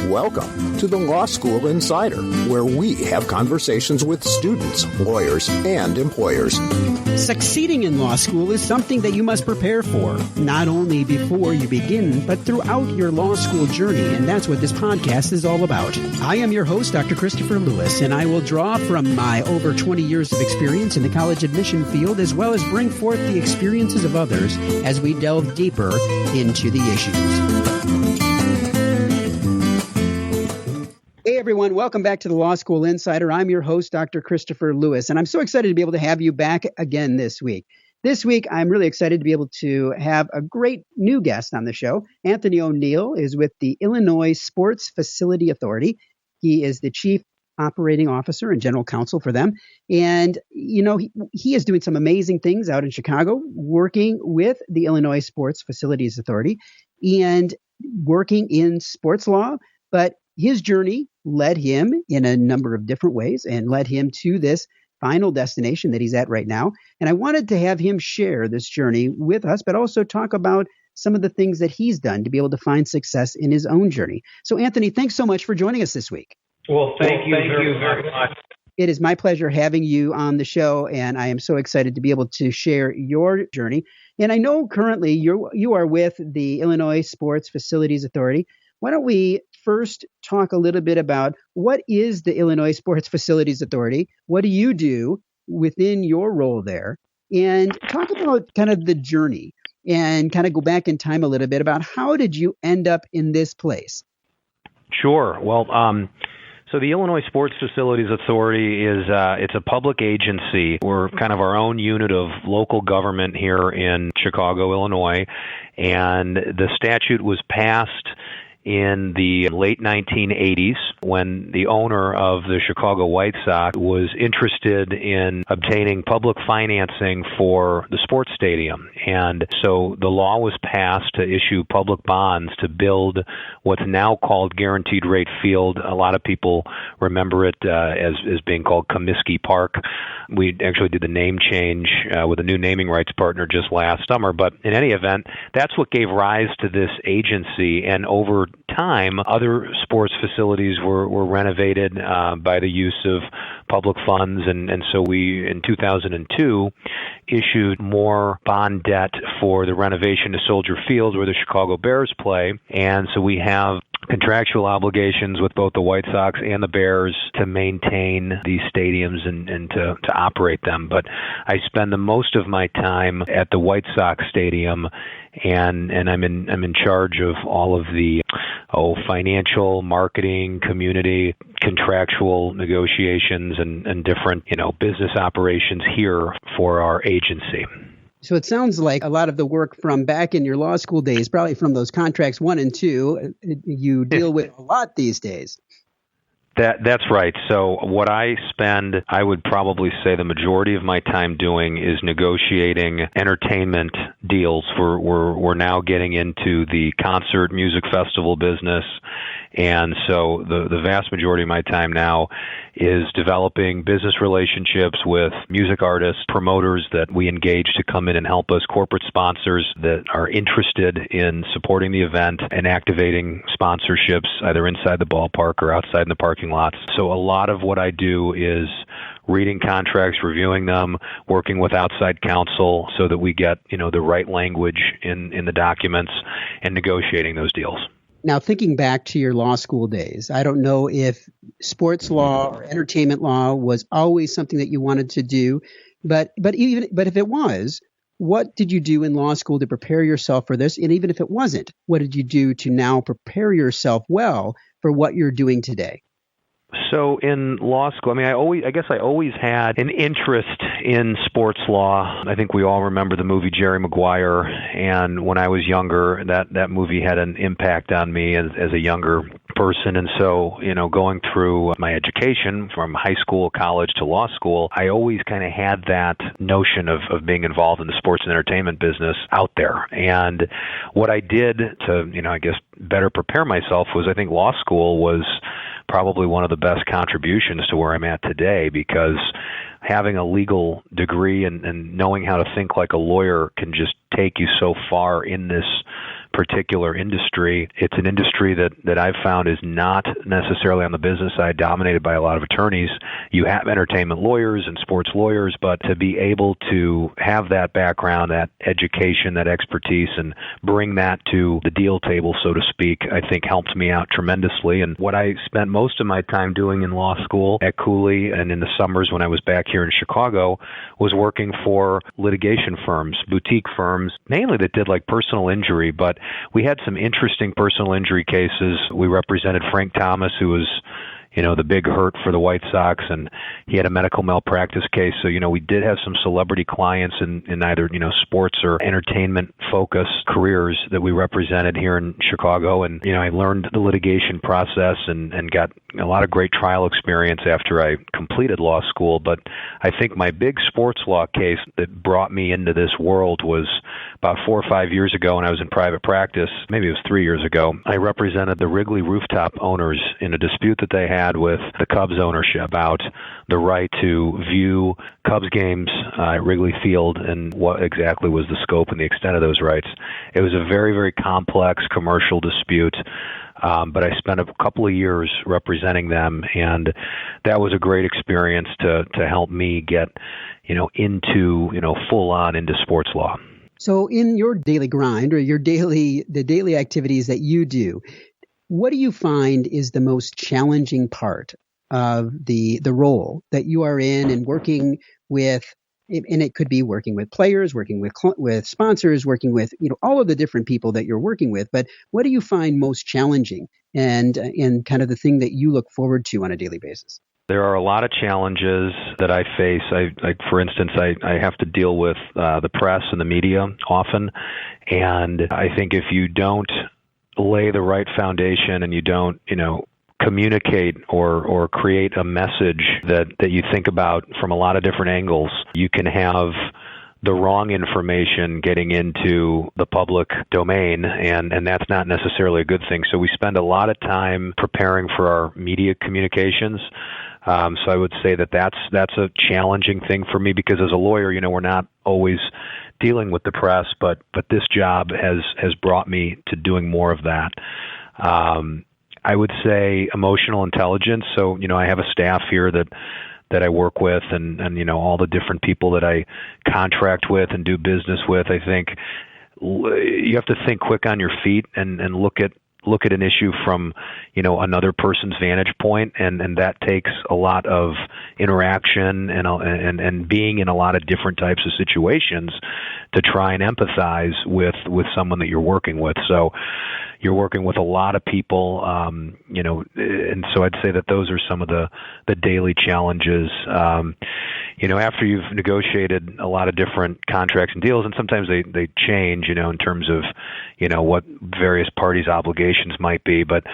Welcome to the Law School Insider, where we have conversations with students, lawyers, and employers. Succeeding in law school is something that you must prepare for, not only before you begin, but throughout your law school journey, and that's what this podcast is all about. I am your host, Dr. Christopher Lewis, and I will draw from my over 20 years of experience in the college admission field, as well as bring forth the experiences of others as we delve deeper into the issues. Hey everyone, welcome back to the Law School Insider. I'm your host, Dr. Christopher Lewis, and I'm so excited to be able to have you back again this week. This week, I'm really excited to be able to have a great new guest on the show. Anthony O'Neill is with the Illinois Sports Facility Authority. He is the Chief Operating Officer and General Counsel for them. And, you know, he is doing some amazing things out in Chicago, working with the Illinois Sports Facilities Authority and working in sports law. But his journey led him in a number of different ways and led him to this final destination that he's at right now. And I wanted to have him share this journey with us, but also talk about some of the things that he's done to be able to find success in his own journey. So, Anthony, thanks so much for joining us this week. Well, thank you very much. It is my pleasure having you on the show, and I am so excited to be able to share your journey. And I know currently you are with the Illinois Sports Facilities Authority. Why don't we first talk a little bit about what is the Illinois Sports Facilities Authority? What do you do within your role there? And talk about kind of the journey and kind of go back in time a little bit about how did you end up in this place? Sure. Well, so the Illinois Sports Facilities Authority is it's a public agency. We're kind of our own unit of local government here in Chicago, Illinois, and the statute was passed in the late 1980s when the owner of the Chicago White Sox was interested in obtaining public financing for the sports stadium. And so the law was passed to issue public bonds to build what's now called Guaranteed Rate Field. A lot of people remember it as being called Comiskey Park. We actually did the name change with a new naming rights partner just last summer. But in any event, that's what gave rise to this agency. And over time, other sports facilities were renovated by the use of public funds. And so we, in 2002, issued more bond debt for the renovation of Soldier Field, where the Chicago Bears play. And so we have contractual obligations with both the White Sox and the Bears to maintain these stadiums and to operate them. But I spend the most of my time at the White Sox Stadium, and I'm in charge of all of the financial, marketing, community, contractual negotiations, and different business operations here for our agency. So it sounds like a lot of the work from back in your law school days, probably from those contracts 1 and 2, you deal with a lot these days. That's right. So what I would probably say the majority of my time doing is negotiating entertainment deals. We're now getting into the concert music festival business. And so the vast majority of my time now is developing business relationships with music artists, promoters that we engage to come in and help us, corporate sponsors that are interested in supporting the event and activating sponsorships either inside the ballpark or outside in the parking lots. So a lot of what I do is reading contracts, reviewing them, working with outside counsel so that we get, the right language in the documents and negotiating those deals. Now, thinking back to your law school days, I don't know if sports law or entertainment law was always something that you wanted to do, but if it was, what did you do in law school to prepare yourself for this? And even if it wasn't, what did you do to now prepare yourself well for what you're doing today? So in law school, I always had an interest in sports law. I think we all remember the movie Jerry Maguire, and when I was younger, that movie had an impact on me as a younger person. And so, going through my education from high school, college to law school, I always kind of had that notion of being involved in the sports and entertainment business out there. And what I did to, better prepare myself was I think law school was probably one of the best contributions to where I'm at today, because having a legal degree and knowing how to think like a lawyer can just take you so far in this particular industry. It's an industry that I've found is not necessarily on the business side dominated by a lot of attorneys. You have entertainment lawyers and sports lawyers, but to be able to have that background, that education, that expertise, and bring that to the deal table, so to speak, I think helped me out tremendously. And what I spent most of my time doing in law school at Cooley and in the summers when I was back here in Chicago was working for litigation firms, boutique firms, mainly that did like personal injury, but we had some interesting personal injury cases. We represented Frank Thomas, who was the big hurt for the White Sox, and he had a medical malpractice case. So, we did have some celebrity clients in either, sports or entertainment-focused careers that we represented here in Chicago. And, I learned the litigation process and got a lot of great trial experience after I completed law school. But I think my big sports law case that brought me into this world was about 4 or 5 years ago when I was in private practice. Maybe it was 3 years ago. I represented the Wrigley Rooftop owners in a dispute that they had with the Cubs ownership about the right to view Cubs games at Wrigley Field and what exactly was the scope and the extent of those rights. It was a very, very complex commercial dispute, but I spent a couple of years representing them, and that was a great experience to help me get into full on into sports law. So in your daily grind or the daily activities that you do, what do you find is the most challenging part of the role that you are in and working with? And it could be working with players, working with sponsors, working with all of the different people that you're working with. But what do you find most challenging and kind of the thing that you look forward to on a daily basis? There are a lot of challenges that I face. For instance, I have to deal with the press and the media often, and I think if you don't lay the right foundation and you don't, communicate or create a message that you think about from a lot of different angles, you can have the wrong information getting into the public domain, and that's not necessarily a good thing. So we spend a lot of time preparing for our media communications. So I would say that's a challenging thing for me because as a lawyer, we're not always dealing with the press, but this job has brought me to doing more of that. I would say emotional intelligence. So, I have a staff here that I work with and all the different people that I contract with and do business with. I think you have to think quick on your feet and look at an issue from, another person's vantage point, and that takes a lot of interaction and being in a lot of different types of situations to try and empathize with someone that you're working with. So you're working with a lot of people, and so I'd say that those are some of the daily challenges. After you've negotiated a lot of different contracts and deals, and sometimes they change, in terms of, what various parties' obligations might be. But,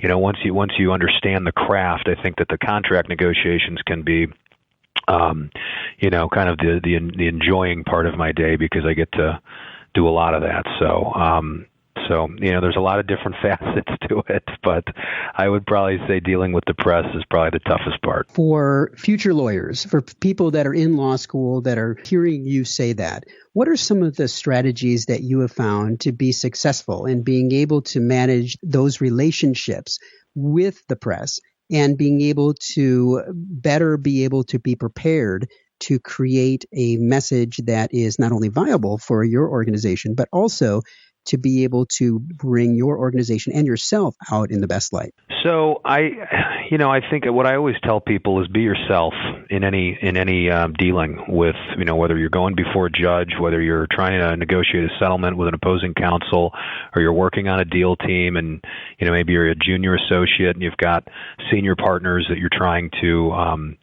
once you understand the craft, I think that the contract negotiations can be, kind of the enjoying part of my day because I get to do a lot of that. So, there's a lot of different facets to it, but I would probably say dealing with the press is probably the toughest part. For future lawyers, for people that are in law school that are hearing you say that, what are some of the strategies that you have found to be successful in being able to manage those relationships with the press and being able to better be able to be prepared to create a message that is not only viable for your organization, but also to be able to bring your organization and yourself out in the best light? So I think what I always tell people is be yourself in any dealing with, whether you're going before a judge, whether you're trying to negotiate a settlement with an opposing counsel, or you're working on a deal team and, maybe you're a junior associate and you've got senior partners that you're trying to,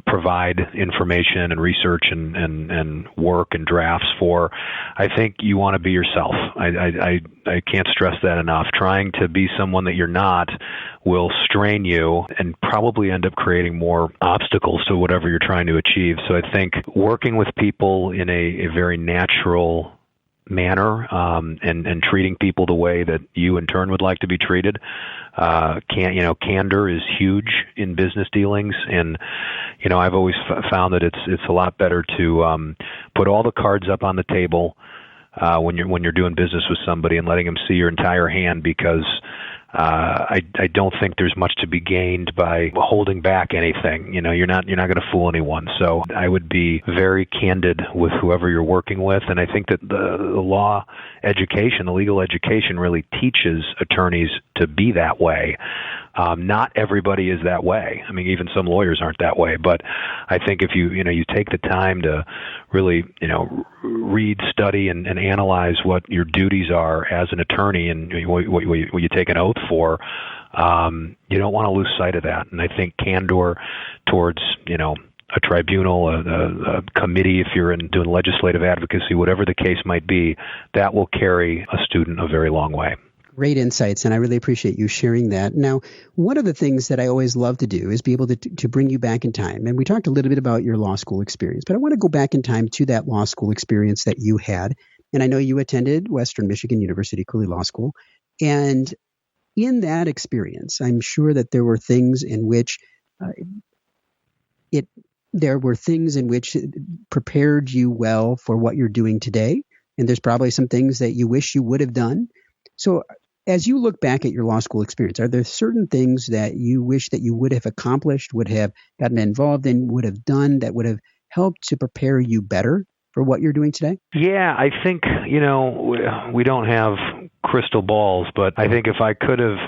provide information and research and work and drafts for. I think you want to be yourself. I can't stress that enough. Trying to be someone that you're not will strain you and probably end up creating more obstacles to whatever you're trying to achieve. So I think working with people in a very natural manner and treating people the way that you in turn would like to be treated. Candor is huge in business dealings, and I've always found that it's a lot better to put all the cards up on the table when you're doing business with somebody and letting them see your entire hand, because I don't think there's much to be gained by holding back anything. You're not going to fool anyone. So I would be very candid with whoever you're working with, and I think that the law education, the legal education, really teaches attorneys to be that way. Not everybody is that way. I mean, even some lawyers aren't that way. But I think if you take the time to really, read, study, and analyze what your duties are as an attorney and what you take an oath for, you don't want to lose sight of that. And I think candor towards, a tribunal, a committee, if you're doing legislative advocacy, whatever the case might be, that will carry a student a very long way. Great insights, and I really appreciate you sharing that. Now, one of the things that I always love to do is be able to bring you back in time. And we talked a little bit about your law school experience, but I want to go back in time to that law school experience that you had. And I know you attended Western Michigan University Cooley Law School. And in that experience, I'm sure that there were things in which it prepared you well for what you're doing today. And there's probably some things that you wish you would have done. So as you look back at your law school experience, are there certain things that you wish that you would have accomplished, would have gotten involved in, would have done that would have helped to prepare you better for what you're doing today? Yeah, I think, we don't have crystal balls, but I think if I could have,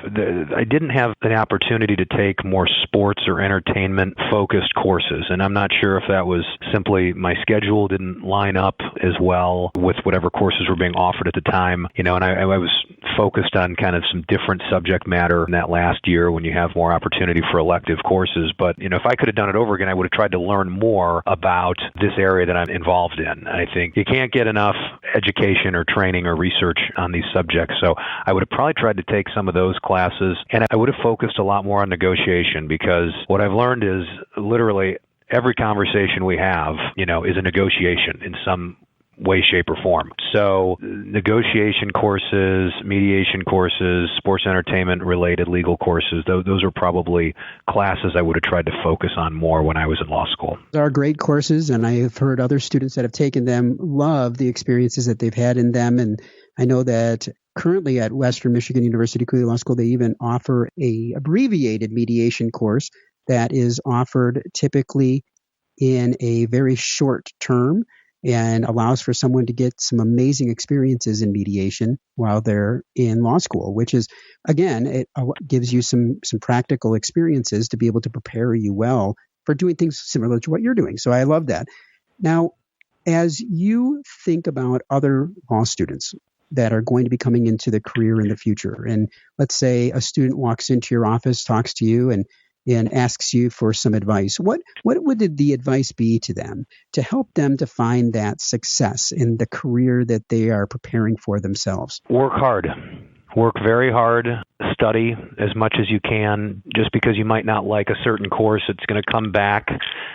I didn't have an opportunity to take more sports or entertainment-focused courses, and I'm not sure if that was simply my schedule didn't line up as well with whatever courses were being offered at the time, and I was focused on kind of some different subject matter in that last year when you have more opportunity for elective courses. But, if I could have done it over again, I would have tried to learn more about this area that I'm involved in. I think you can't get enough education or training or research on these subjects. So I would have probably tried to take some of those classes, and I would have focused a lot more on negotiation, because what I've learned is literally every conversation we have, is a negotiation in some way, shape, or form. So negotiation courses, mediation courses, sports entertainment-related legal courses, those are probably classes I would have tried to focus on more when I was in law school. They are great courses, and I have heard other students that have taken them love the experiences that they've had in them. And I know that currently at Western Michigan University Cooley Law School, they even offer a abbreviated mediation course that is offered typically in a very short term and allows for someone to get some amazing experiences in mediation while they're in law school, which is, again, it gives you some practical experiences to be able to prepare you well for doing things similar to what you're doing. So I love that. Now, as you think about other law students that are going to be coming into the career in the future, and let's say a student walks into your office, talks to you, and asks you for some advice, what would the advice be to them to help them to find that success in the career that they are preparing for themselves? Work hard. Work very hard. Study as much as you can. Just because you might not like a certain course, it's going to come back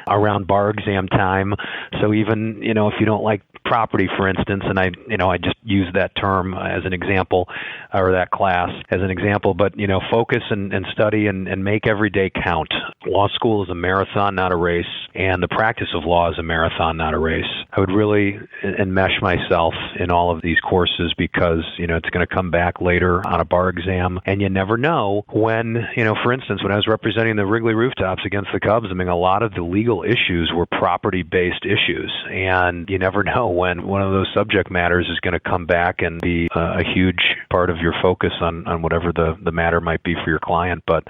around bar exam time. So even, if you don't like property, for instance, and I just use that term as an example, or that class as an example, but, focus and study and make every day count. Law school is a marathon, not a race, and the practice of law is a marathon, not a race. I would really enmesh myself in all of these courses because, it's going to come back later on a bar exam, and you never know when, for instance, when I was representing the Wrigley Rooftops against the Cubs, I mean, a lot of the legal issues were property-based issues, and you never know when one of those subject matters is going to come back and be a huge part of your focus on whatever the matter might be for your client. But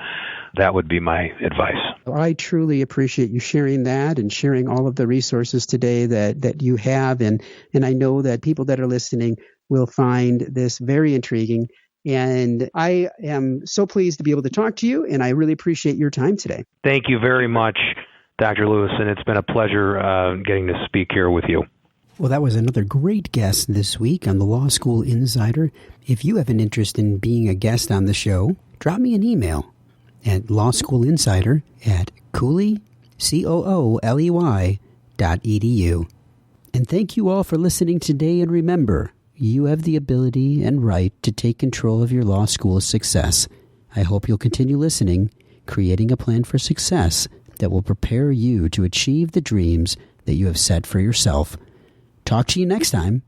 that would be my advice. Well, I truly appreciate you sharing that and sharing all of the resources today that you have. And I know that people that are listening will find this very intriguing. And I am so pleased to be able to talk to you, and I really appreciate your time today. Thank you very much, Dr. Lewis, and it's been a pleasure getting to speak here with you. Well, that was another great guest this week on the Law School Insider. If you have an interest in being a guest on the show, drop me an email at lawschoolinsider@cooley.edu. And thank you all for listening today, and remember, you have the ability and right to take control of your law school's success. I hope you'll continue listening, creating a plan for success that will prepare you to achieve the dreams that you have set for yourself. Talk to you next time.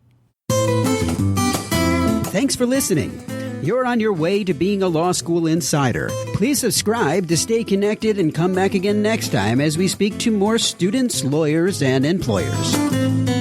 Thanks for listening. You're on your way to being a law school insider. Please subscribe to stay connected and come back again next time as we speak to more students, lawyers, and employers.